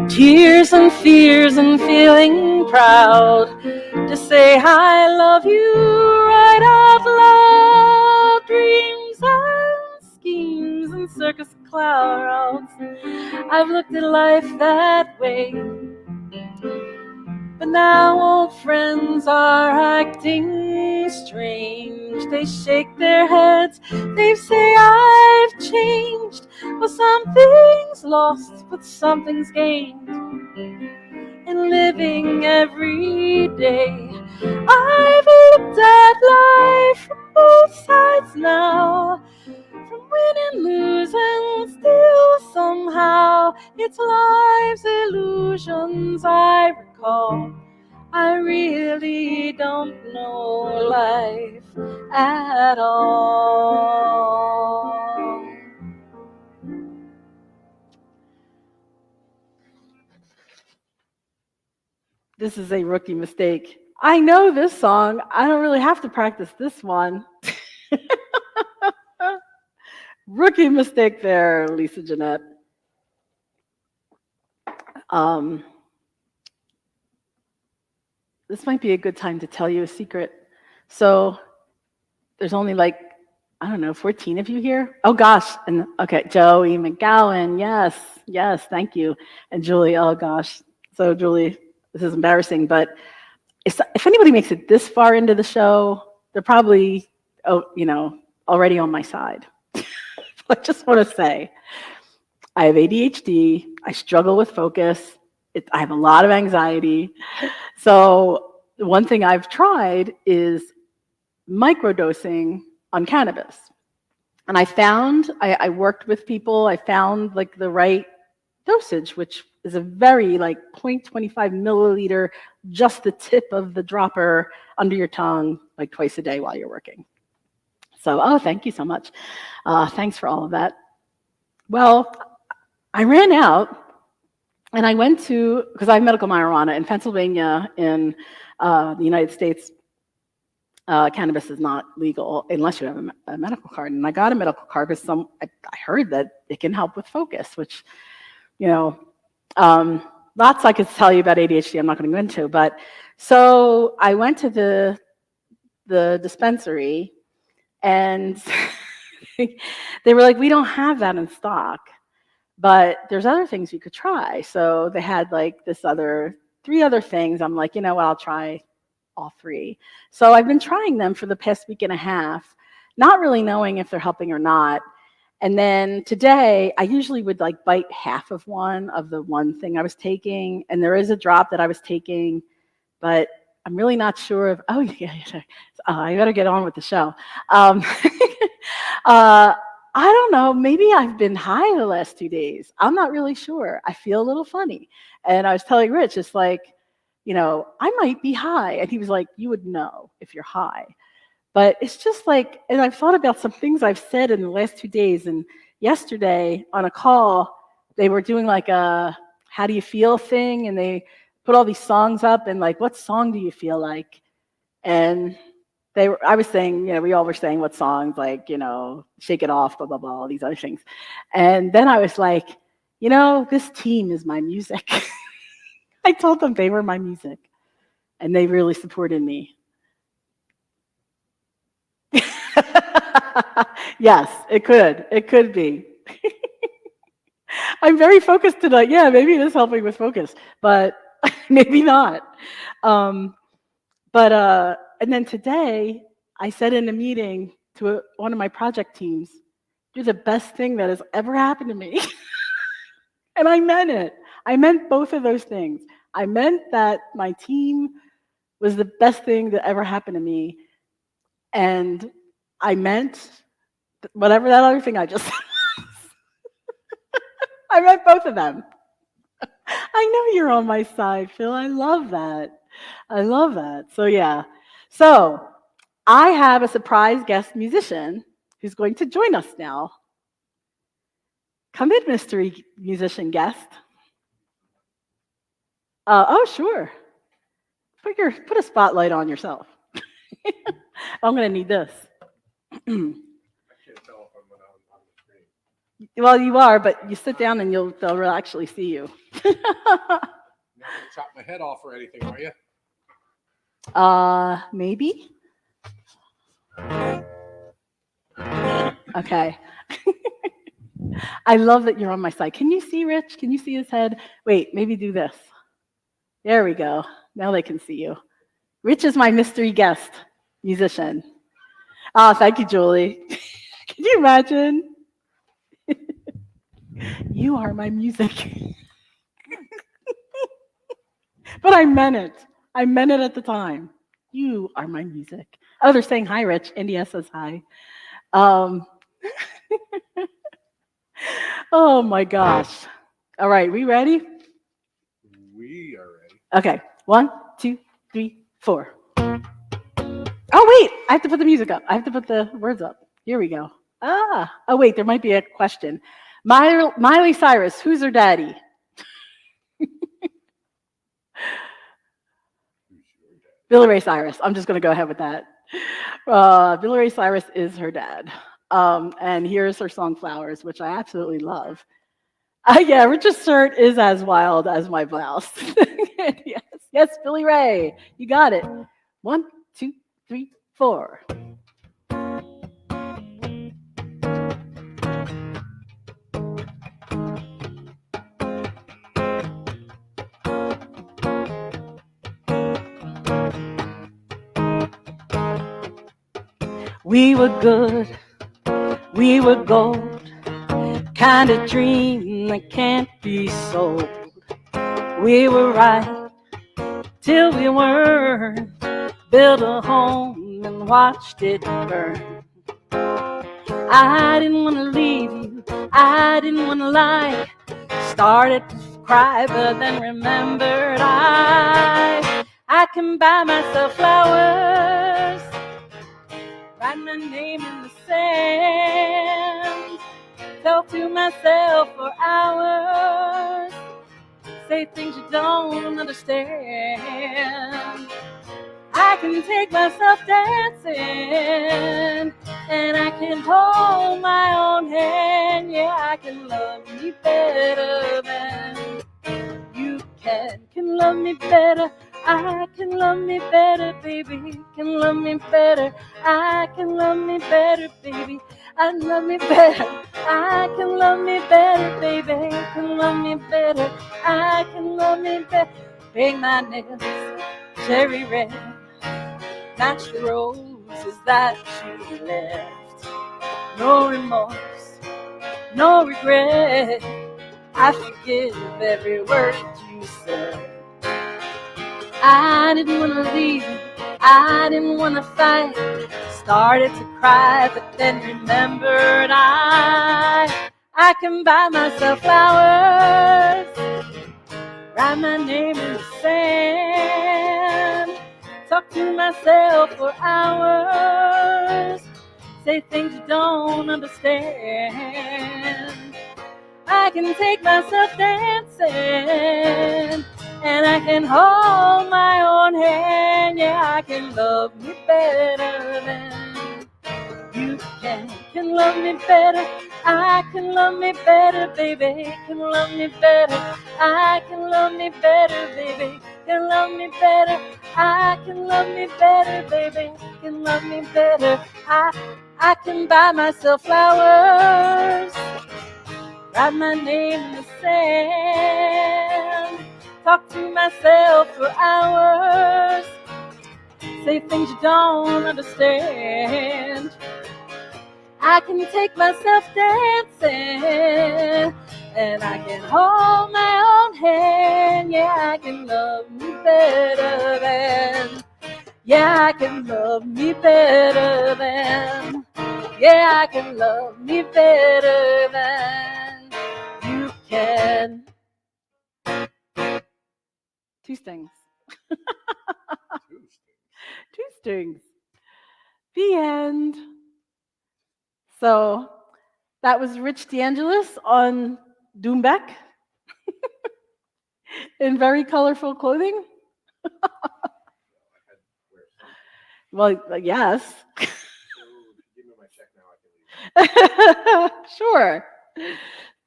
Tears and fears and feeling proud to say I love you right out loud. Dreams and schemes and circus clouds. I've looked at life that way. But now old friends are acting strange. They shake their heads, they say I've changed. Well, something's lost, but something's gained in living every day. I've looked at life from both sides now, from win and lose, and still somehow it's life's illusions I recall. I really don't know life at all. This is a rookie mistake. I know this song. I don't really have to practice this one. Rookie mistake there, Lisa Jeanette. This might be a good time to tell you a secret. So there's only like, I don't know, 14 of you here? Oh gosh, and okay, Joey McGowan, yes, thank you. And Julie, oh gosh. So Julie, this is embarrassing, but if anybody makes it this far into the show, they're probably, already on my side. I just want to say, I have ADHD, I struggle with focus, I have a lot of anxiety. So one thing I've tried is microdosing on cannabis. And I worked with people, I found like the right dosage, which is a very like 0.25 milliliter, just the tip of the dropper under your tongue, like twice a day while you're working. So, thank you so much. Thanks for all of that. Well, I ran out and I went to, because I have medical marijuana in Pennsylvania, in the United States, cannabis is not legal unless you have a medical card. And I got a medical card because I heard that it can help with focus, which, lots I could tell you about ADHD I'm not going to go into. But so I went to the dispensary and they were like, we don't have that in stock, but there's other things you could try. So they had like three other things. I'm like, you know what, I'll try all three. So I've been trying them for the past week and a half, not really knowing if they're helping or not. And then today, I usually would like bite half of the one thing I was taking. And there is a drop that I was taking, but I'm really not sure if, I better get on with the show. I don't know, maybe I've been high the last 2 days. I'm not really sure. I feel a little funny. And I was telling Rich, it's like, I might be high. And he was like, you would know if you're high. But it's just like, and I've thought about some things I've said in the last 2 days. And yesterday on a call, they were doing like a how do you feel thing. And they put all these songs up and like, what song do you feel like? And I was saying, we all were saying what songs, like, Shake It Off, blah, blah, blah, all these other things. And then I was like, this team is my music. I told them they were my music. And they really supported me. Yes, it could be. I'm very focused tonight. Yeah, maybe it is helping with focus, but maybe not. And then today, I said in a meeting to one of my project teams, you're the best thing that has ever happened to me. And I meant it. I meant both of those things. I meant that my team was the best thing that ever happened to me. And I meant whatever that other thing I just said was. I meant both of them. I know you're on my side, Phil. I love that. I love that. So, yeah. So, I have a surprise guest musician who's going to join us now. Come in, mystery musician guest. Oh, sure. Put a spotlight on yourself. I'm going to need this. Well, you are, but you sit down and they'll actually see you. You're not going to chop my head off or anything, are you? Maybe. Okay. I love that you're on my side. Can you see Rich? Can you see his head? Wait, maybe do this. There we go. Now they can see you. Rich is my mystery guest musician. Oh, thank you, Julie. Can you imagine? You are my music. But I meant it. I meant it at the time. You are my music. Oh, they're saying hi, Rich. India says hi. Oh my gosh. All right, we ready? We are ready. Okay. 1, 2, 3, 4. Oh, wait. I have to put the music up. I have to put the words up. Here we go. Oh, wait. There might be a question. Miley Cyrus, who's her daddy? Billy Ray Cyrus. I'm just going to go ahead with that. Billy Ray Cyrus is her dad. And here's her song Flowers, which I absolutely love. Yeah, Richard's shirt is as wild as my blouse. Yes, Billy Ray. You got it. 1, 2, 3, 4. We were good, we were gold, kind of dream that can't be sold. We were right till we weren't, built a home and watched it burn. I didn't want to leave you, I didn't want to lie, started to cry but then remembered I can buy myself flowers, write my name in the sand, talk to myself for hours, say things you don't understand. I can take myself dancing, and I can hold my own hand. Yeah, I can love me better than you can love me better. I can love me better, baby. Can love me better. I can love me better, baby. I love me better. I can love me better, baby. Can love me better. I can love me better. Paint my nails cherry red, match the roses that you left. No remorse, no regret. I forgive every word you said. I didn't want to leave you, I didn't want to fight. Started to cry, but then remembered I can buy myself flowers, write my name in the sand, talk to myself for hours, say things you don't understand. I can take myself dancing, and I can hold my own hand. Yeah, I can love me better than you can love me better. I can love me better, baby. Can love me better. I can love me better, baby. Can love me better. I can love me better, baby. Can love me better. I can buy myself flowers, write my name in the sand, talk to myself for hours, say things you don't understand. I can take myself dancing, and I can hold my own hand. Yeah, I can love me better than. Yeah, I can love me better than. Yeah, I can love me better than you can. 2 stings. 2 stings. 2 stings. The end. So that was Rich DeAngelis on Doombeck in very colorful clothing. I had to wear something. Well, yes. So, give me my check now. I can leave. Sure.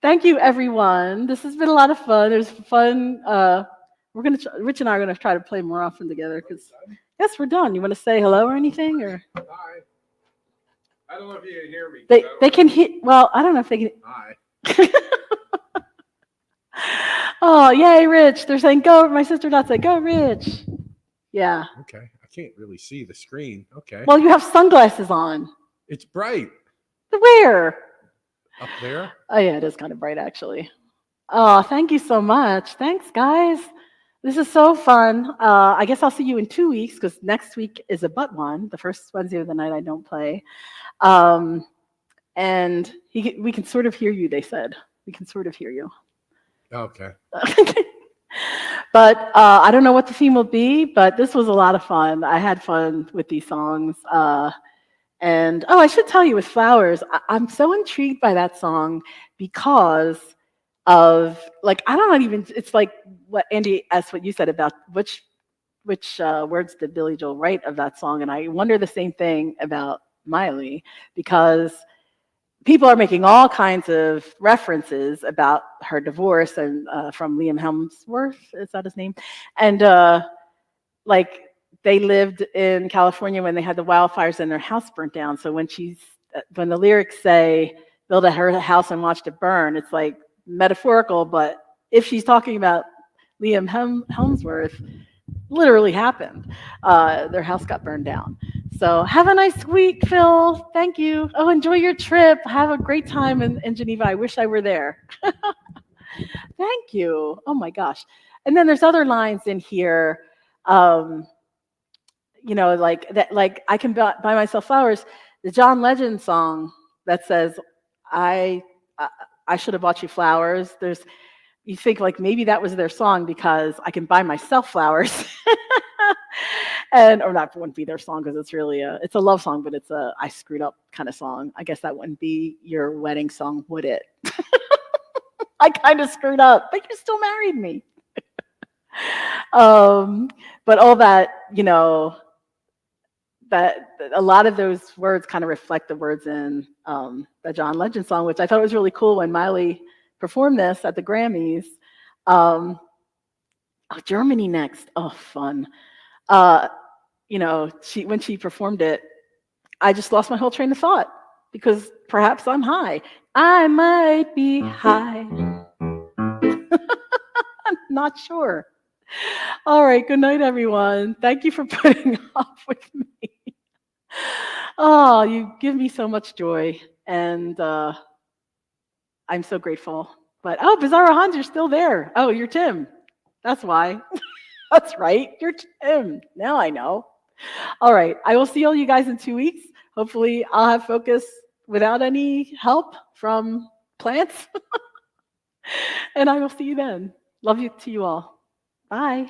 Thank you, everyone. This has been a lot of fun. It was fun. Rich and I are gonna try to play more often together because yes, we're done. You want to say hello or anything or? Hi. I don't know if you can hear me. They can hear. Well, I don't know if they can. Hi. Oh, yay, Rich! They're saying go. My sister not saying go, Rich. Yeah. Okay. I can't really see the screen. Okay. Well, you have sunglasses on. It's bright Where? up there. Oh yeah, it is kind of bright actually. Oh, thank you so much. Thanks, guys. This is so fun. I guess I'll see you in 2 weeks because next week is a but one. The first Wednesday of the night I don't play. And we can sort of hear you, they said. We can sort of hear you. Okay. But I don't know what the theme will be, but this was a lot of fun. I had fun with these songs. And I should tell you with Flowers, I'm so intrigued by that song because of like I don't even. It's like what Andy asked what you said about which words did Billy Joel write of that song, and I wonder the same thing about Miley because people are making all kinds of references about her divorce and from Liam Hemsworth, is that his name? And like they lived in California when they had the wildfires and their house burnt down. So when the lyrics say build a house and watched it burn, it's like metaphorical, but if she's talking about Liam Hemsworth, literally happened. Their house got burned down. So have a nice week, Phil. Thank you. Oh, enjoy your trip. Have a great time in Geneva. I wish I were there. Thank you. Oh my gosh. And then there's other lines in here. Like that. Like I can buy myself flowers. The John Legend song that says, "I should have bought you flowers." You think like maybe that was their song because I can buy myself flowers. Or that wouldn't be their song because it's really it's a love song, but it's a I screwed up kind of song. I guess that wouldn't be your wedding song, would it? I kind of screwed up, but you still married me. But all that, that a lot of those words kind of reflect the words in the John Legend song, which I thought was really cool when Miley performed this at the Grammys. Germany next. Oh, fun. When she performed it, I just lost my whole train of thought because perhaps I'm high. I might be high. I'm not sure. All right. Good night, everyone. Thank you for putting up with me. Oh, you give me so much joy, and I'm so grateful. But Bizarro Hans, you're still there. Oh, you're Tim. That's why. That's right. You're Tim. Now I know. All right. I will see all you guys in 2 weeks. Hopefully, I'll have focus without any help from plants. And I will see you then. Love you to you all. Bye.